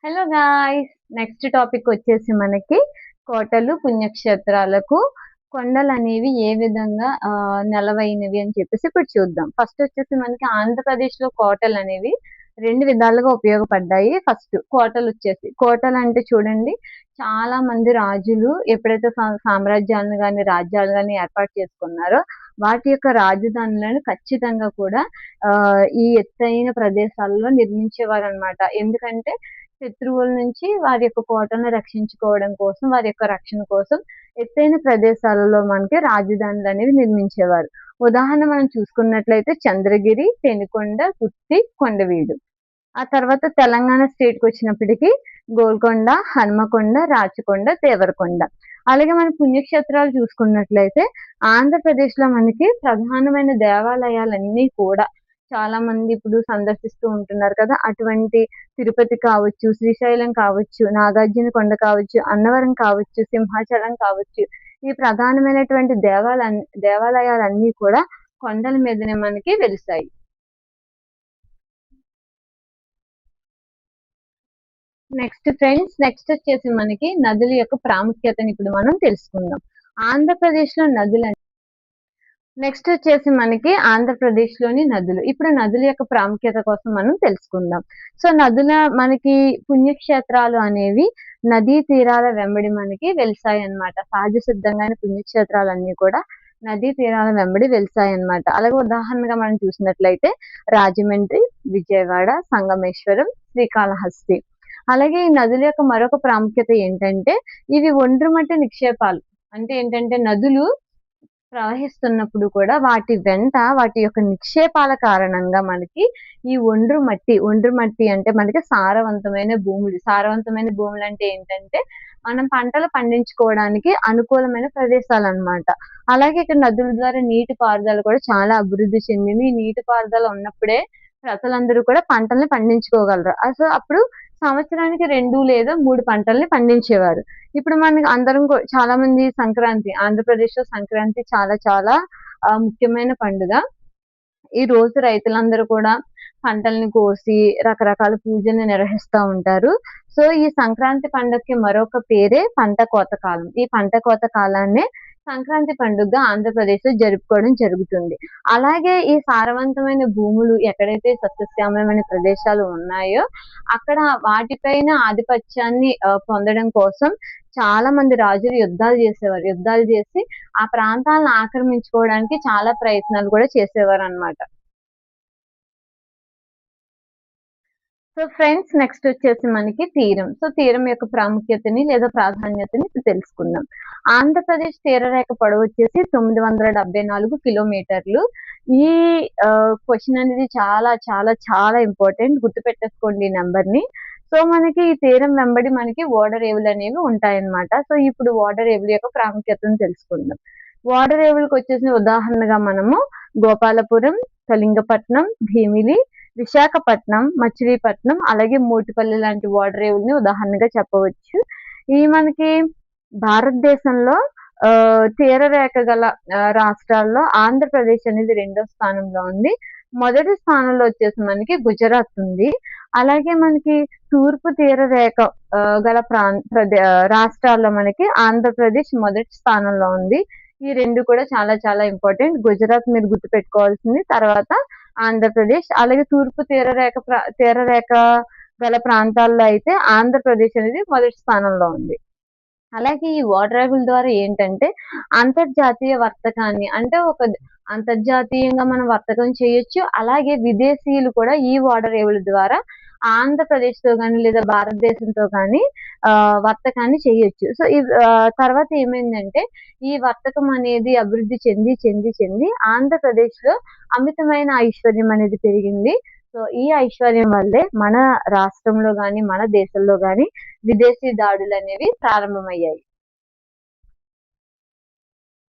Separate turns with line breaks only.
Hello guys, next topic వచ్చేసి మనకి కోటలు పుణ్యక్షేత్రాలకు కొండలు అనేవి ఏ విధంగా నెలవైనవి అని చెప్పేసి ఇప్పుడు చూద్దాం. ఫస్ట్ వచ్చేసి మనకి ఆంధ్రప్రదేశ్ లో కోటలు అనేవి రెండు విధాలుగా ఉపయోగపడ్డాయి. ఫస్ట్ కోటలు వచ్చేసి కోటలు అంటే చూడండి, చాలా మంది రాజులు ఎప్పుడైతే సామ్రాజ్యాలను కానీ రాజ్యాలు కానీ ఏర్పాటు చేసుకున్నారో వాటి యొక్క రాజధానులను ఖచ్చితంగా కూడా ఈ ఎత్తైన ప్రదేశాల్లో నిర్మించేవారు అనమాట. ఎందుకంటే శత్రువుల నుంచి వారి యొక్క కోటను రక్షించుకోవడం కోసం, వారి యొక్క రక్షణ కోసం ఎత్తైన ప్రదేశాలలో మనకి రాజధానులు అనేవి నిర్మించేవారు. ఉదాహరణ మనం చూసుకున్నట్లయితే చంద్రగిరి, పెనుకొండ, గుత్తి, కొండవీడు. ఆ తర్వాత తెలంగాణ స్టేట్ కి వచ్చినప్పటికీ గోల్కొండ, హన్మకొండ, రాచకొండ, దేవరకొండ. అలాగే మన పుణ్యక్షేత్రాలు చూసుకున్నట్లయితే ఆంధ్రప్రదేశ్ లో మనకి ప్రధానమైన దేవాలయాలన్నీ కూడా చాలా మంది ఇప్పుడు సందర్శిస్తూ ఉంటున్నారు కదా. అటువంటి తిరుపతి కావచ్చు, శ్రీశైలం కావచ్చు, నాగార్జున కొండ కావచ్చు, అన్నవరం కావచ్చు, సింహాచలం కావచ్చు, ఈ ప్రధానమైనటువంటి దేవాలయాలన్నీ కూడా కొండల మీదనే మనకి వెలుస్తాయి. నెక్స్ట్ వచ్చేసి మనకి నదుల యొక్క ప్రాముఖ్యతని ఇప్పుడు మనం తెలుసుకుందాం. ఆంధ్రప్రదేశ్ లో నదులు నెక్స్ట్ వచ్చేసి మనకి ఆంధ్రప్రదేశ్ లోని నదులు. ఇప్పుడు నదుల యొక్క ప్రాముఖ్యత కోసం మనం తెలుసుకుందాం. సో మనకి పుణ్యక్షేత్రాలు అనేవి నదీ తీరాల వెంబడి మనకి వెలిసాయి అన్నమాట. సహజ సిద్ధంగానే పుణ్యక్షేత్రాలన్నీ కూడా నదీ తీరాల వెంబడి వెలిసాయి అన్నమాట. అలాగే ఉదాహరణగా మనం చూసినట్లయితే రాజమండ్రి, విజయవాడ, సంగమేశ్వరం, శ్రీకాళహస్తి. అలాగే ఈ నదుల యొక్క మరొక ప్రాముఖ్యత ఏంటంటే ఇవి ఒండ్రుమట్టి నిక్షేపాలు. అంటే ఏంటంటే నదులు ప్రవహిస్తున్నప్పుడు కూడా వాటి వెంట వాటి యొక్క నిక్షేపాల కారణంగా మనకి ఈ ఒండ్రు మట్టి అంటే మనకి సారవంతమైన భూములు అంటే ఏంటంటే మనం పంటలు పండించుకోవడానికి అనుకూలమైన ప్రదేశాలు అన్నమాట. అలాగే ఇక్కడ నదుల ద్వారా నీటి పారుదల కూడా చాలా అభివృద్ధి చెందింది. ఈ నీటి పారుదల ఉన్నప్పుడే ప్రజలందరూ కూడా పంటల్ని పండించుకోగలరు. అసలు అప్పుడు సంవత్సరానికి 2 లేదా 3 పంటల్ని పండించేవారు. ఇప్పుడు మనకి అందరం చాలా మంది సంక్రాంతి, ఆంధ్రప్రదేశ్ లో సంక్రాంతి చాలా చాలా ముఖ్యమైన పండుగ. ఈ రోజు రైతులందరూ కూడా పంటల్ని కోసి రకరకాల పూజల్ని నిర్వహిస్తూ ఉంటారు. సో ఈ సంక్రాంతి పండుగకి మరొక పేరే పంట కోత కాలం. ఈ పంట కోత కాలాన్నే సంక్రాంతి పండుగ ఆంధ్రప్రదేశ్ లో జరుపుకోవడం జరుగుతుంది. అలాగే ఈ సారవంతమైన భూములు ఎక్కడైతే సస్యశ్యామలమైన ప్రదేశాలు ఉన్నాయో అక్కడ వాటిపైన ఆధిపత్యాన్ని పొందడం కోసం చాలా మంది రాజులు యుద్ధాలు చేసేవారు. యుద్ధాలు చేసి ఆ ప్రాంతాలను ఆక్రమించుకోవడానికి చాలా ప్రయత్నాలు కూడా చేసేవారు అన్నమాట. సో ఫ్రెండ్స్, నెక్స్ట్ వచ్చేసి మనకి తీరం. సో తీరం యొక్క ప్రాముఖ్యతని లేదా ప్రాధాన్యతని ఇప్పుడు తెలుసుకుందాం. ఆంధ్రప్రదేశ్ తీరరేఖ పొడవు వచ్చేసి 974 కిలోమీటర్లు. ఈ క్వశ్చన్ అనేది చాలా చాలా చాలా ఇంపార్టెంట్, గుర్తుపెట్టేసుకోండి ఈ నెంబర్ ని. సో మనకి ఈ తీరం వెంబడి మనకి ఓడరేవులు అనేవి ఉంటాయన్నమాట. సో ఇప్పుడు ఓడరేవుల యొక్క ప్రాముఖ్యతను తెలుసుకుందాం. ఓడరేవులకు వచ్చేసి ఉదాహరణగా మనము గోపాలపురం, కళింగపట్నం, భీమిలి, విశాఖపట్నం, మచిలీపట్నం, అలాగే మోటుపల్లి లాంటి ఓడరేవుల్ని ఉదాహరణగా చెప్పవచ్చు. ఈ మనకి భారతదేశంలో తీరరేఖ గల రాష్ట్రాల్లో ఆంధ్రప్రదేశ్ అనేది 2వ స్థానంలో ఉంది. మొదటి స్థానంలో వచ్చేసి మనకి గుజరాత్ ఉంది. అలాగే మనకి తూర్పు తీరరేఖ గల రాష్ట్రాల్లో మనకి ఆంధ్రప్రదేశ్ మొదటి స్థానంలో ఉంది. ఈ రెండు కూడా చాలా చాలా ఇంపార్టెంట్. గుజరాత్ మీరు గుర్తుపెట్టుకోవాల్సింది, తర్వాత ఆంధ్రప్రదేశ్. అలాగే తూర్పు తీరరేఖ గల ప్రాంతాల్లో అయితే ఆంధ్రప్రదేశ్ అనేది మొదటి స్థానంలో ఉంది. అలాగే ఈ ఓడరేవుల ద్వారా ఏంటంటే అంతర్జాతీయ వర్తకాన్ని, అంటే అంతర్జాతీయంగా మనం వర్తకం చేయొచ్చు. అలాగే విదేశీయులు కూడా ఈ ఓడరేవుల ద్వారా ఆంధ్రప్రదేశ్ తో కానీ లేదా భారతదేశంతో కానీ వర్తకాన్ని చేయొచ్చు. సో ఈ తర్వాత ఏమైందంటే ఈ వర్తకం అనేది అభివృద్ధి చెంది చెంది చెంది ఆంధ్రప్రదేశ్ లో అమితమైన ఐశ్వర్యం అనేది పెరిగింది. సో ఈ ఐశ్వర్యం వల్లే మన రాష్ట్రంలో గాని మన దేశంలో గాని విదేశీ దాడులు అనేవి ప్రారంభమయ్యాయి.